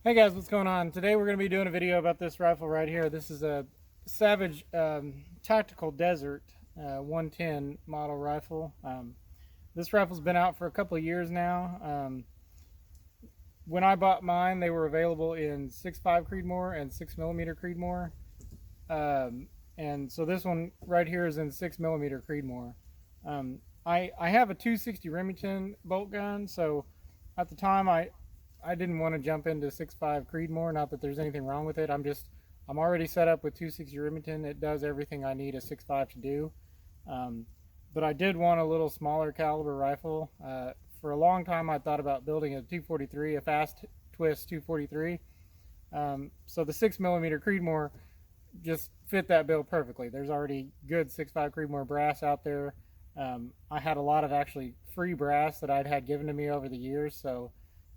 Hey guys, what's going on? Today we're going to be doing a video about this rifle right here. This is a Savage Tactical Desert 110 model rifle. This rifle's been out for a couple of years now. When I bought mine, they were available in 6.5 Creedmoor and 6mm Creedmoor. And so this one right here is in 6mm Creedmoor. I have a 260 Remington bolt gun, so at the time I didn't want to jump into 6.5 Creedmoor. Not that there's anything wrong with it. I'm already set up with 260 Remington. It does everything I need a 6.5 to do. But I did want a little smaller caliber rifle. For a long time, I thought about building a 243, a fast twist 243. So the 6mm Creedmoor just fit that bill perfectly. There's already good 6.5 Creedmoor brass out there. I had a lot of actually free brass that I'd had given to me over the years, so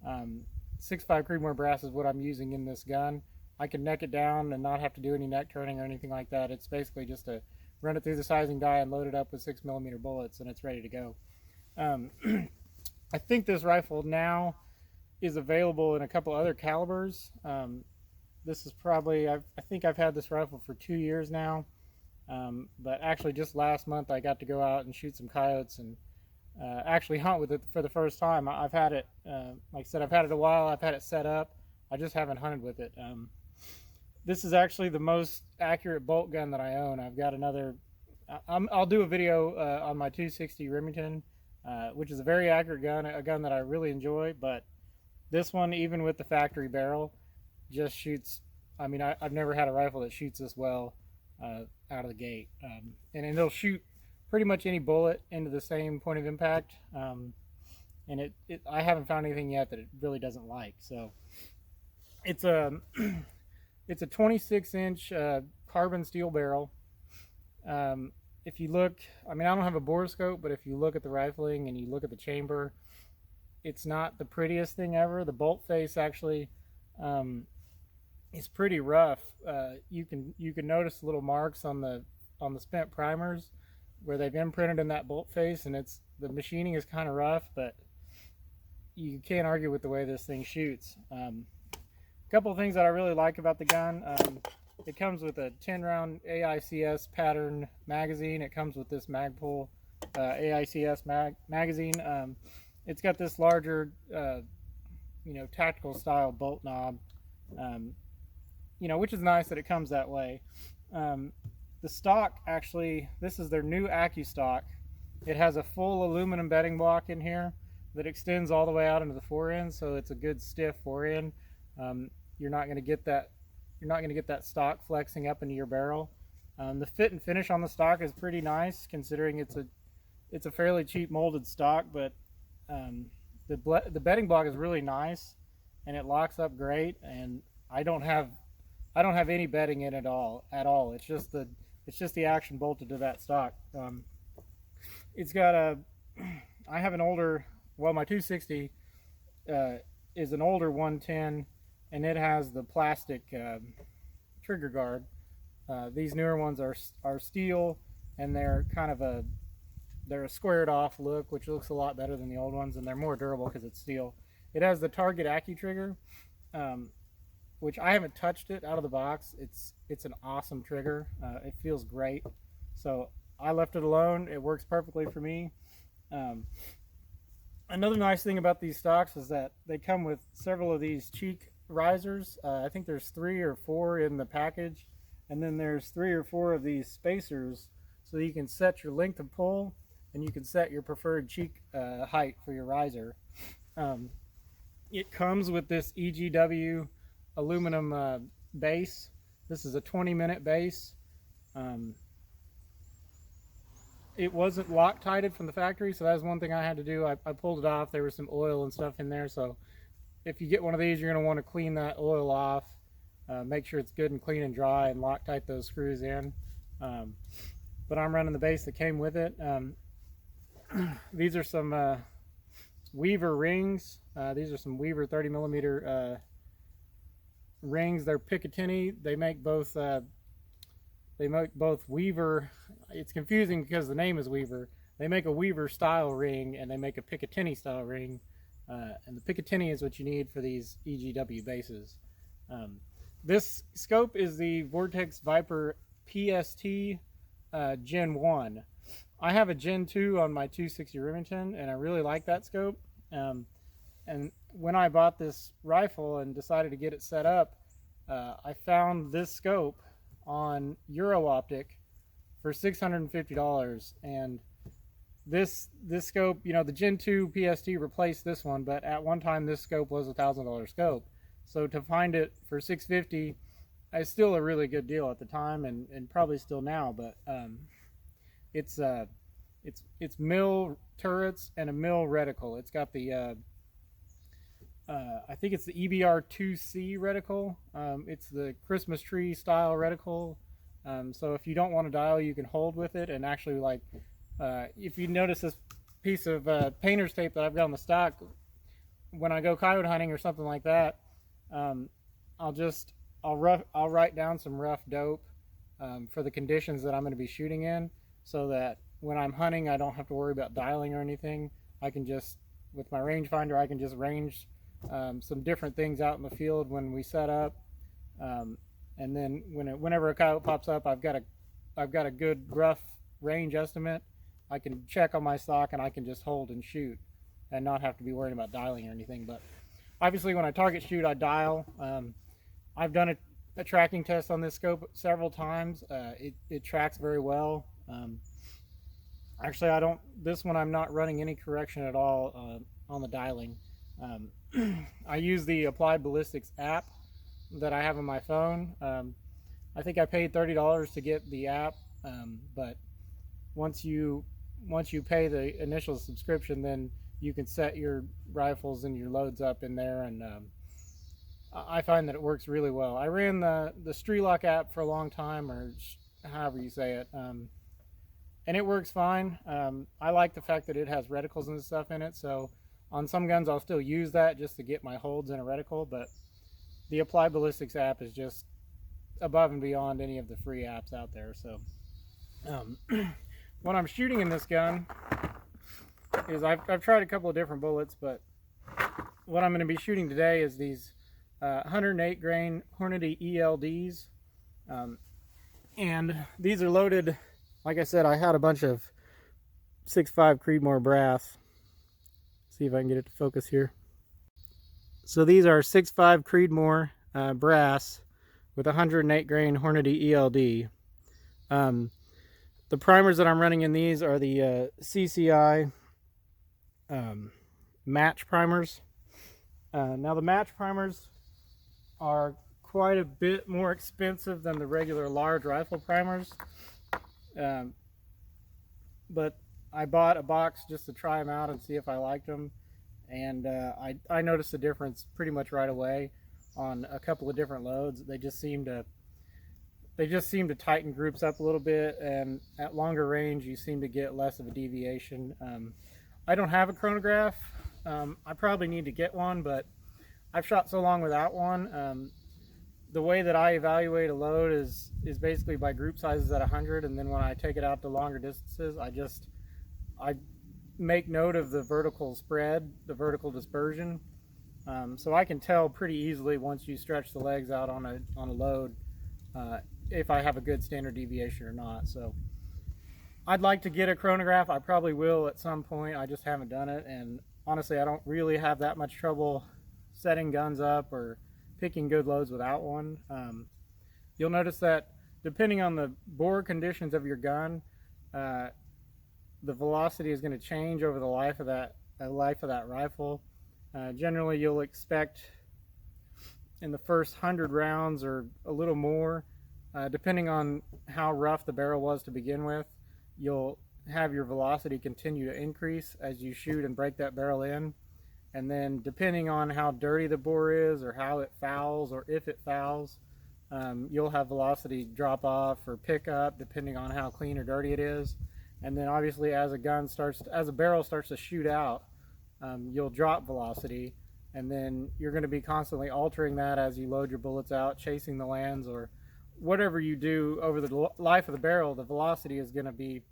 6.5 Creedmoor brass is what I'm using in this gun. I can neck it down and not have to do any neck turning or anything like that. It's basically just to run it through the sizing die and load it up with 6mm bullets, and it's ready to go. I think this rifle now is available in a couple other calibers. This is probably, I think I've had this rifle for 2 years now. But actually just last month I got to go out and shoot some coyotes and actually hunt with it for the first time. I've had it, like I said, I've had it a while. I've had it set up. I just haven't hunted with it. This is actually the most accurate bolt gun that I own. I've got another, I'll do a video on my 260 Remington, which is a very accurate gun, a gun that I really enjoy, but this one, even with the factory barrel, just shoots, I mean, I've never had a rifle that shoots this well out of the gate. And it'll shoot pretty much any bullet into the same point of impact. And I haven't found anything yet that it really doesn't like. So it's a it's a 26-inch carbon steel barrel. If you look, I mean, I don't have a bore scope, but if you look at the rifling and you look at the chamber, it's not the prettiest thing ever. The bolt face actually is pretty rough. You can notice little marks on the spent primers where they've imprinted in that bolt face, and the machining is kind of rough, but you can't argue with the way this thing shoots. A couple of things that I really like about the gun. It comes with a 10-round AICS pattern magazine. It comes with this Magpul AICS magazine. It's got this larger, tactical style bolt knob, which is nice that it comes that way. The stock, actually, this is their new AccuStock. It has a full aluminum bedding block in here that extends all the way out into the forend, so it's a good stiff forend. You're not going to get that stock flexing up into your barrel. The fit and finish on the stock is pretty nice, considering it's a fairly cheap molded stock, but the bedding block is really nice, and it locks up great. And I don't have any bedding in it at all. It's just the action bolted to that stock. It's got I have an older, well, my 260 is an older 110, and it has the plastic trigger guard. These newer ones are steel, and they're kind of they're a squared off look, which looks a lot better than the old ones, and they're more durable because it's steel. It has the Target AccuTrigger, which I haven't touched it out of the box. It's an awesome trigger. It feels great. So I left it alone. It works perfectly for me. Another nice thing about these stocks is that they come with several of these cheek risers. I think there's 3 or 4 in the package, and then there's 3 or 4 of these spacers, so you can set your length of pull and you can set your preferred cheek height for your riser. It comes with this EGW aluminum base. This is a 20-minute base. It wasn't Loctited from the factory, so that was one thing I had to do. I pulled it off. There was some oil and stuff in there, so if you get one of these, you're going to want to clean that oil off, make sure it's good and clean and dry, and Loctite those screws in. But I'm running the base that came with it. These are some Weaver rings. These are some Weaver 30mm rings. They're Picatinny. They make both Weaver. It's confusing because the name is Weaver. They make a Weaver style ring, and they make a Picatinny style ring. and the Picatinny is what you need for these EGW bases. This scope is the Vortex Viper Pst Gen 1. I have a Gen 2 on my 260 Remington, and I really like that scope. And when I bought this rifle and decided to get it set up, I found this scope on EuroOptic for $650, and this scope, you know, the Gen 2 PST replaced this one, but at one time this scope was a $1,000 scope. So to find it for $650 is still a really good deal at the time, and probably still now. But it's mill turrets and a mill reticle. It's got the I think it's the EBR2C reticle. It's the Christmas tree style reticle. So if you don't want to dial, you can hold with it, and actually, like, if you notice this piece of painter's tape that I've got on the stock, when I go coyote hunting or something like that, I'll write down some rough dope for the conditions that I'm going to be shooting in, so that when I'm hunting, I don't have to worry about dialing or anything. I can just, with my rangefinder, I can just range some different things out in the field when we set up, and then whenever a coyote pops up, I've got a good rough range estimate. I can check on my stock, and I can just hold and shoot and not have to be worried about dialing or anything. But obviously when I target shoot, I dial. I've done a tracking test on this scope several times. It tracks very well. Actually, this one I'm not running any correction at all on the dialing. I use the Applied Ballistics app that I have on my phone. I think I paid $30 to get the app, but once you pay the initial subscription, then you can set your rifles and your loads up in there, and I find that it works really well. I ran the Strelok app for a long time, or however you say it, and it works fine. I like the fact that it has reticles and stuff in it, so on some guns I'll still use that just to get my holds in a reticle, but the Applied Ballistics app is just above and beyond any of the free apps out there. So when I'm shooting in this gun is I've tried a couple of different bullets, but what I'm going to be shooting today is these 108 grain Hornady ELDs, and these are loaded. Like I said, I had a bunch of 6.5 Creedmoor brass. See if I can get it to focus here. So these are 6.5 Creedmoor brass with 108 grain Hornady ELD. The primers that I'm running in these are the CCI match primers. Now the match primers are quite a bit more expensive than the regular large rifle primers, but I bought a box just to try them out and see if I liked them, and I noticed a difference pretty much right away on a couple of different loads. They just seem to tighten groups up a little bit, and at longer range you seem to get less of a deviation. I don't have a chronograph. I probably need to get one, but I've shot so long without one. The way that I evaluate a load is basically by group sizes at 100, and then when I take it out to longer distances, I make note of the vertical spread, the vertical dispersion, so I can tell pretty easily once you stretch the legs out on a load if I have a good standard deviation or not. So I'd like to get a chronograph. I probably will at some point. I just haven't done it, and honestly I don't really have that much trouble setting guns up or picking good loads without one. You'll notice that depending on the bore conditions of your gun, the velocity is going to change over the life of that rifle. Generally, you'll expect in the first 100 rounds or a little more, depending on how rough the barrel was to begin with, you'll have your velocity continue to increase as you shoot and break that barrel in. And then depending on how dirty the bore is, or how it fouls, or if it fouls, you'll have velocity drop off or pick up depending on how clean or dirty it is. And then obviously as a barrel starts to shoot out, you'll drop velocity, and then you're going to be constantly altering that as you load your bullets out, chasing the lands, or whatever you do over the life of the barrel. The velocity is going to be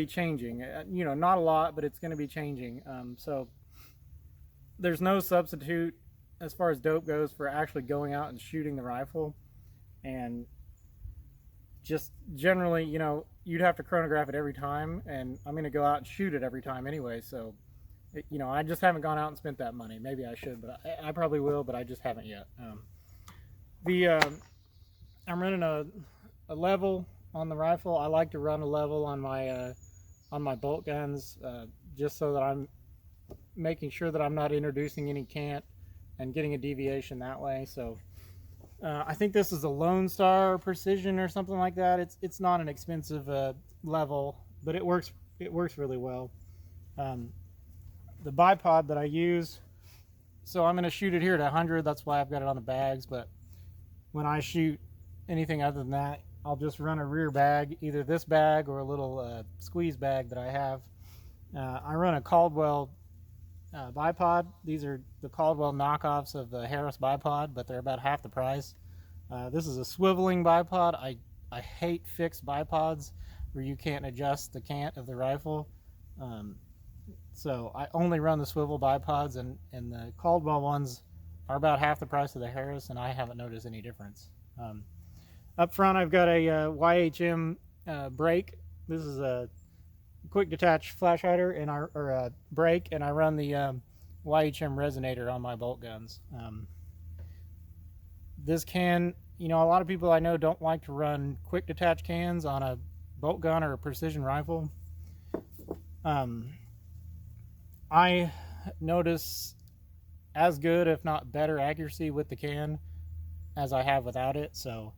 changing. You know, not a lot, but it's going to be changing. So there's no substitute as far as dope goes for actually going out and shooting the rifle. And just generally, you know, you'd have to chronograph it every time, and I'm going to go out and shoot it every time anyway. So, you know, I just haven't gone out and spent that money. Maybe I should, but I probably will, but I just haven't yet. The I'm running a level on the rifle. I like to run a level on my bolt guns, just so that I'm making sure that I'm not introducing any cant and getting a deviation that way. So I think this is a Lone Star Precision or something like that. It's not an expensive level, but it works really well. The bipod that I use, so I'm going to shoot it here at 100. That's why I've got it on the bags. But when I shoot anything other than that, I'll just run a rear bag, either this bag or a little squeeze bag that I have. I run a Caldwell bipod. These are the Caldwell knockoffs of the Harris bipod, but they're about half the price. This is a swiveling bipod. I hate fixed bipods where you can't adjust the cant of the rifle. So I only run the swivel bipods, and the Caldwell ones are about half the price of the Harris, and I haven't noticed any difference. Up front, I've got a YHM brake. This is a Quick-Detach flash hider and or brake, and I run the YHM resonator on my bolt guns. This can, you know, a lot of people I know don't like to run Quick-Detach cans on a bolt gun or a precision rifle. I notice as good, if not better, accuracy with the can as I have without it. So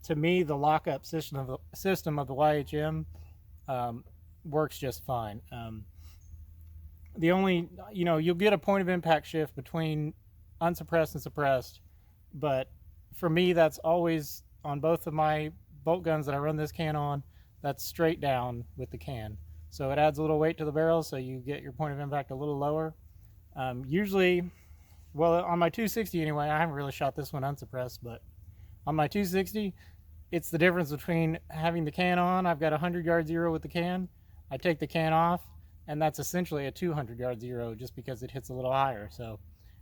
to me, the lockup system of the YHM works just fine. The only, you know, you'll get a point of impact shift between unsuppressed and suppressed, but for me, that's always on both of my bolt guns that I run this can on. That's straight down with the can, so it adds a little weight to the barrel, so you get your point of impact a little lower. Usually, well, on my 260 anyway, I haven't really shot this one unsuppressed, but on my 260, it's the difference between having the can on. I've got a 100-yard zero with the can. I take the can off, and that's essentially a 200-yard zero just because it hits a little higher. So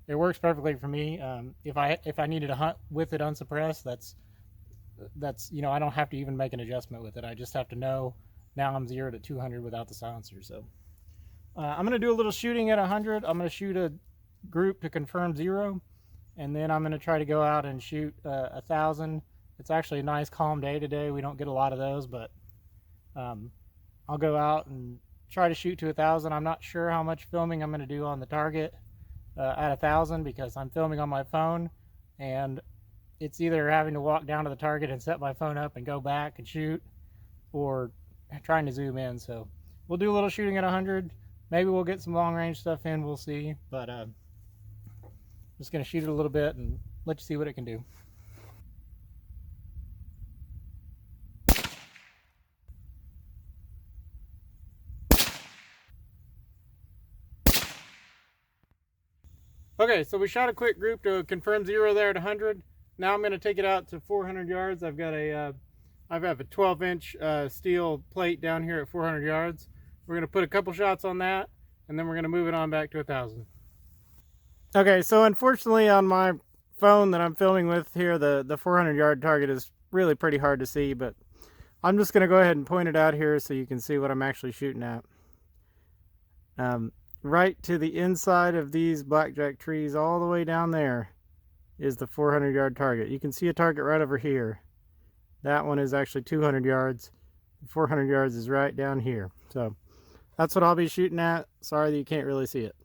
it works perfectly for me. If I needed to hunt with it unsuppressed, that's you know, I don't have to even make an adjustment with it. I just have to know now I'm zeroed at 200 without the silencer. So I'm going to do a little shooting at 100. I'm going to shoot a group to confirm zero, and then I'm going to try to go out and shoot 1,000. It's actually a nice calm day today. We don't get a lot of those, but I'll go out and try to shoot to 1,000. I'm not sure how much filming I'm going to do on the target at 1,000 because I'm filming on my phone, and it's either having to walk down to the target and set my phone up and go back and shoot, or trying to zoom in. So we'll do a little shooting at 100. Maybe we'll get some long range stuff in. We'll see, but I'm just going to shoot it a little bit and let you see what it can do. Okay, so we shot a quick group to confirm zero there at 100. Now I'm going to take it out to 400 yards. I've got a, I have a 12-inch steel plate down here at 400 yards. We're going to put a couple shots on that, and then we're going to move it on back to 1,000. Okay, so unfortunately on my phone that I'm filming with here, the 400-yard target is really pretty hard to see, but I'm just going to go ahead and point it out here so you can see what I'm actually shooting at. Right to the inside of these blackjack trees all the way down there is the 400-yard target. You can see a target right over here. That one is actually 200 yards. 400 yards is right down here. So that's what I'll be shooting at. Sorry that you can't really see it.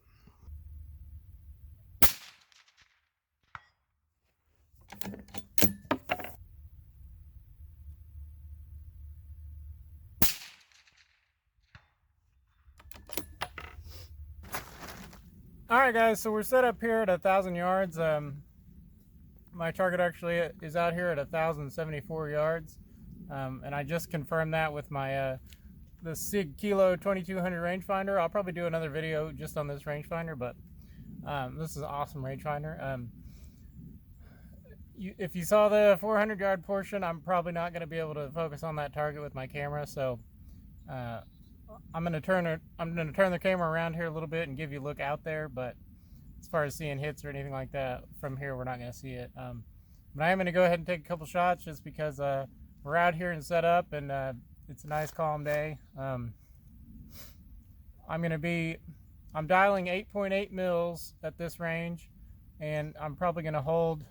Alright guys, so we're set up here at 1,000 yards. My target actually is out here at 1,074 yards. And I just confirmed that with my the SIG Kilo 2200 rangefinder. I'll probably do another video just on this rangefinder, but this is an awesome rangefinder. If you saw the 400 yard portion, I'm probably not going to be able to focus on that target with my camera, so I'm gonna turn the camera around here a little bit and give you a look out there, but as far as seeing hits or anything like that from here, we're not gonna see it. But I am gonna go ahead and take a couple shots just because we're out here and set up, and it's a nice calm day. I'm dialing 8.8 mils at this range, and I'm probably gonna hold.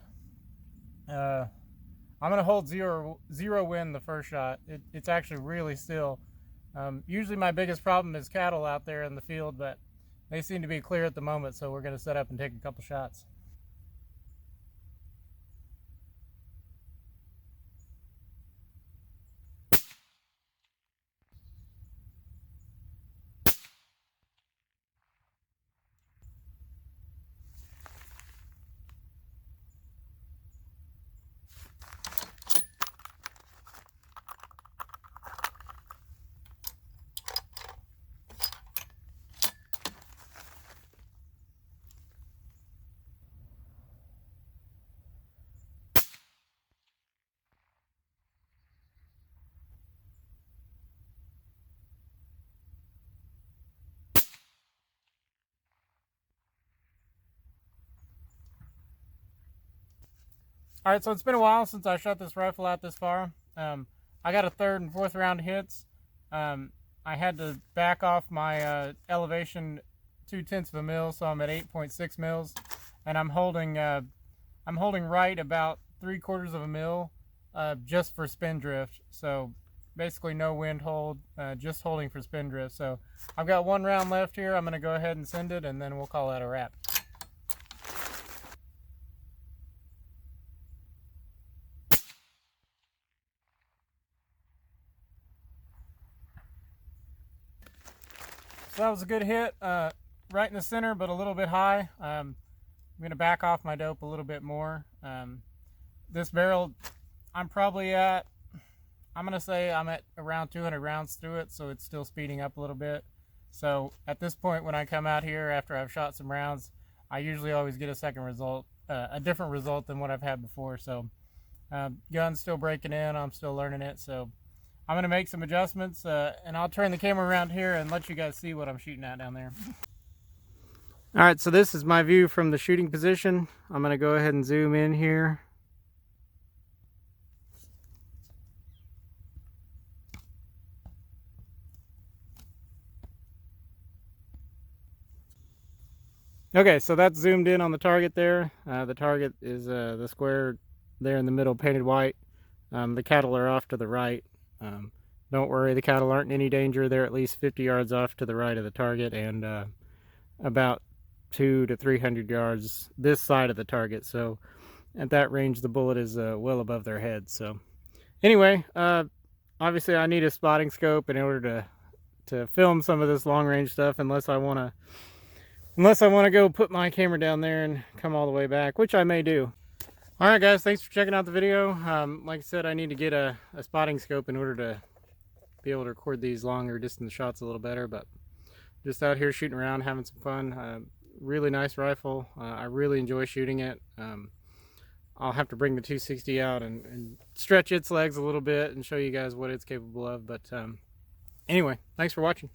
I'm gonna hold zero wind the first shot. It's actually really still. Usually my biggest problem is cattle out there in the field, but they seem to be clear at the moment, so we're gonna set up and take a couple shots. All right, so it's been a while since I shot this rifle out this far. I got a third and fourth round hits. I had to back off my elevation 0.2 of a mil, so I'm at 8.6 mils, and I'm holding right about 3/4 of a mil just for spin drift. So basically no wind hold, just holding for spin drift. So I've got one round left here. I'm going to go ahead and send it, and then we'll call that a wrap. So that was a good hit, right in the center, but a little bit high. I'm going to back off my dope a little bit more. This barrel, I'm going to say I'm at around 200 rounds through it, so it's still speeding up a little bit. So at this point, when I come out here after I've shot some rounds, I usually always get a second result, a different result than what I've had before. So gun's still breaking in, I'm still learning it. So I'm going to make some adjustments, and I'll turn the camera around here and let you guys see what I'm shooting at down there. All right, so this is my view from the shooting position. I'm going to go ahead and zoom in here. Okay, so that's zoomed in on the target there. The target is the square there in the middle, painted white. The cattle are off to the right. Don't worry, the cattle aren't in any danger. They're at least 50 yards off to the right of the target, and about 200 to 300 yards this side of the target. So at that range, the bullet is well above their head. So anyway, obviously I need a spotting scope in order to film some of this long range stuff, unless I want to go put my camera down there and come all the way back, which I may do. All right, guys, thanks for checking out the video. Like I said, I need to get a spotting scope in order to be able to record these longer distance shots a little better, but just out here shooting around, having some fun. Really nice rifle. I really enjoy shooting it. I'll have to bring the 260 out and stretch its legs a little bit and show you guys what it's capable of. But anyway, thanks for watching.